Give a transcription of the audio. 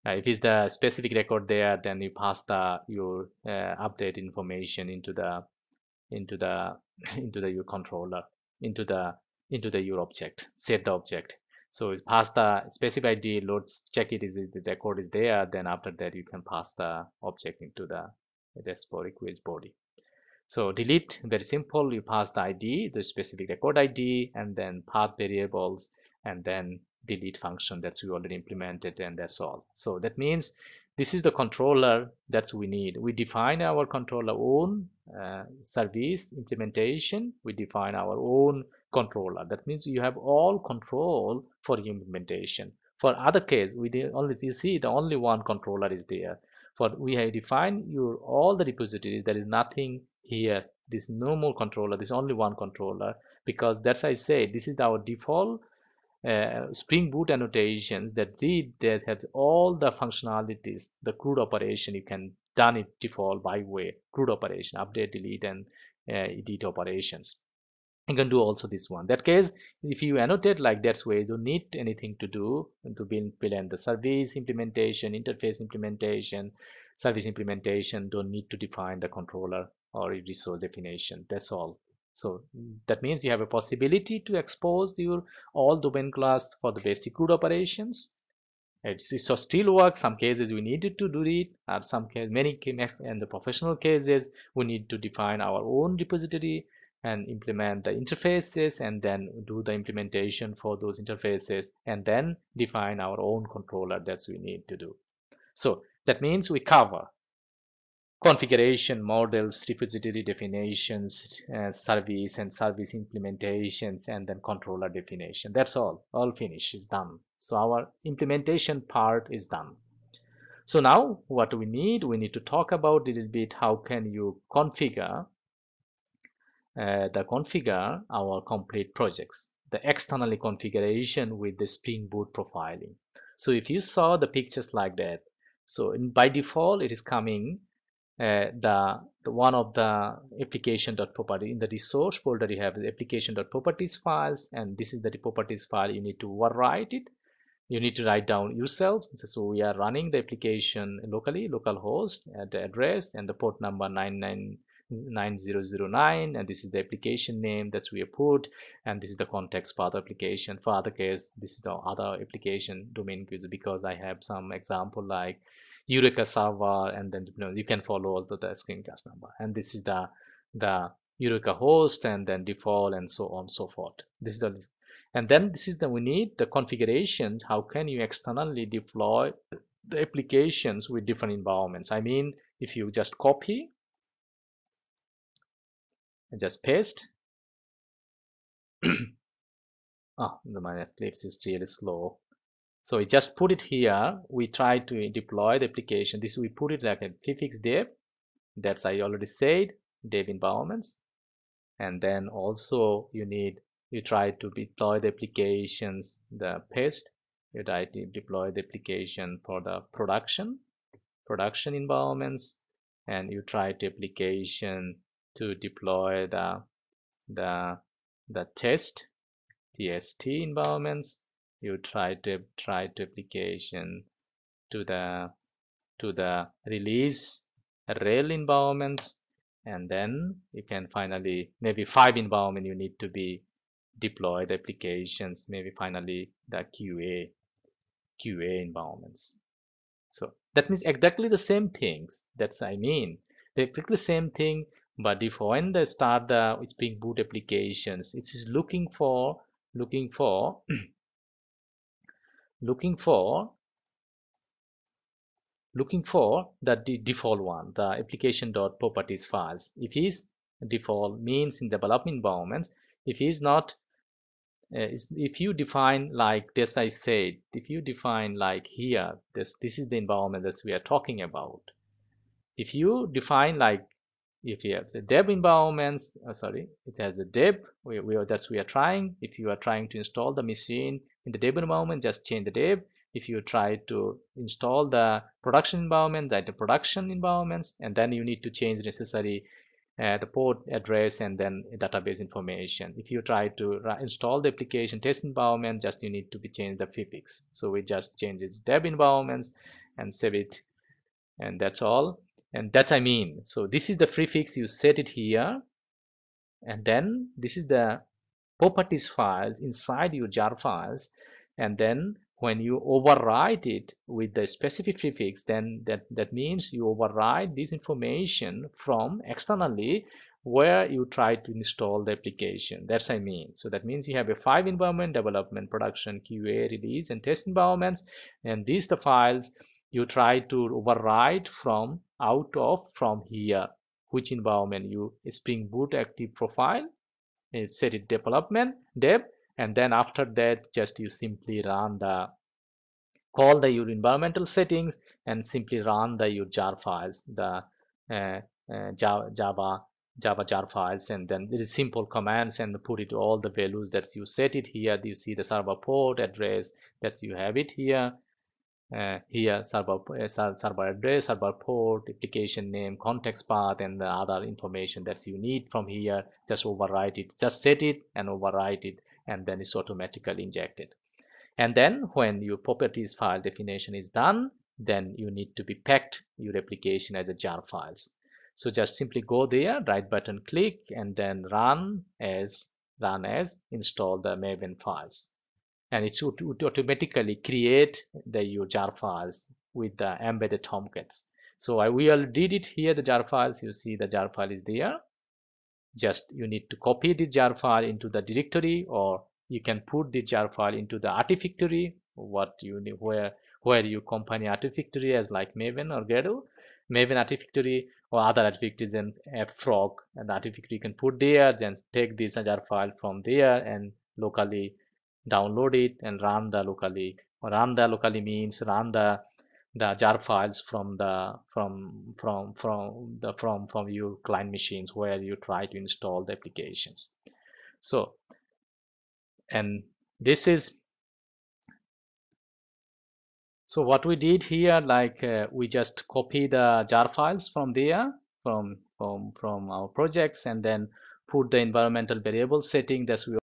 If it's the specific record there, then you pass your update information into the into the your controller, into the your object, set the object. So it's pass the specific ID, loads, check it, is the record is there, then after that you can pass the object into the REST request body. So delete, very simple, you pass the ID, the specific record ID, and then path variables, and then delete function that's we already implemented, and that's all. So that means this is the controller that's we need. We define our controller own service implementation. We define our own controller. That means you have all control for implementation. For other case, we did only, you see the only one controller is there. For we have defined your all the repositories. There is nothing here. This no more controller. This only one controller, because that's I say this is our default Spring Boot annotations that has all the functionalities, the CRUD operation. You can done it default by way CRUD operation, update, delete, and edit operations. You can do also this one. That case, if you annotate like that way, you don't need anything to do to build the service implementation, interface implementation, service implementation. Don't need to define the controller or resource definition. That's all. So that means you have a possibility to expose your all domain class for the basic CRUD operations. So still works. Some cases we needed to do it, or some case, many cases, and the professional cases we need to define our own repository and implement the interfaces, and then do the implementation for those interfaces, and then define our own controller that's we need to do. So that means we cover configuration, models, repository definitions, service and service implementations, and then controller definition. That's all finished, is done. So our implementation part is done. So now what we need to talk about a little bit how can you configure our complete projects, the externally configuration with the Spring Boot profiling. So if you saw the pictures like that, so by default it is coming the one of the application.property. In the resource folder you have the application.properties files, and this is the properties file. You need to overwrite it, you need to write down yourself. So we are running the application locally, localhost at the address and the port number 9009, and this is the application name that we have put, and this is the context path application. For other case, this is the other application domain, because I have some example like Eureka server, and then you can follow also the screencast number, and this is the Eureka host, and then default, and so on and so forth. This is the, and then this is the, we need the configurations. How can you externally deploy the applications with different environments? I mean, if you just copy and just paste. My Eclipse is really slow. So we just put it here. We try to deploy the application. This we put it like a prefix dev. That's I already said, dev environments. And then also you try to deploy the applications, the paste. You try to deploy the application for the production environments, and you try to application to deploy the test environments. You try to application to the release rel environments, and then you can finally maybe 5 environment you need to be deploy the applications, maybe finally the QA environments. So that means exactly the same things. That's I mean exactly the same thing. But if when they start the Spring Boot applications, it is looking for the default one, the application.properties files. If is default means in development environments. If is not, if you define like this, I said, if you define like here, this is the environment that we are talking about. If you define like, if you have the dev environments, it has a dev. We are trying. If you are trying to install the machine in the dev environment, just change the dev. If you try to install the production environment, that the production environments, and then you need to change necessary the port address and then database information. If you try to install the application test environment, just you need to be change the prefix. So we just change the dev environments, and save it, and that's all. And that's so this is the prefix, you set it here, and then this is the properties files inside your jar files, and then when you override it with the specific prefix, then that means you override this information from externally where you try to install the application. That's so that means you have a 5 environment: development, production, QA, release, and test environments, and these the files you try to override from here. Which environment? You Spring Boot active profile, set it development dev, and then after that just you simply call your environmental settings and simply run your jar files, the Java jar files, and then there is simple commands and put it all the values that you set it here. You see the server port address, that's you have it here. Here server address, server port, application name, context path, and the other information that you need from here. Just overwrite it, just set it and overwrite it, and then it's automatically injected. And then when your properties file definition is done, then you need to be packed your application as a jar files. So just simply go there, right button click, and then run as install the Maven files, and it would automatically create your jar files with the embedded Tomcats. So we already did it here, the jar files. You see the jar file is there. Just you need to copy the jar file into the directory, or you can put the jar file into the Artifactory, what you need, where you company Artifactory as like Maven or Gradle. Maven Artifactory or other Artifactories, and Frog and Artifactory you can put there. Then take this jar file from there and locally download it and run the locally. Run the locally means run the jar files from your client machines where you try to install the applications. So, and this is so what we did here, like we just copy the jar files from there from our projects, and then put the environmental variable setting that we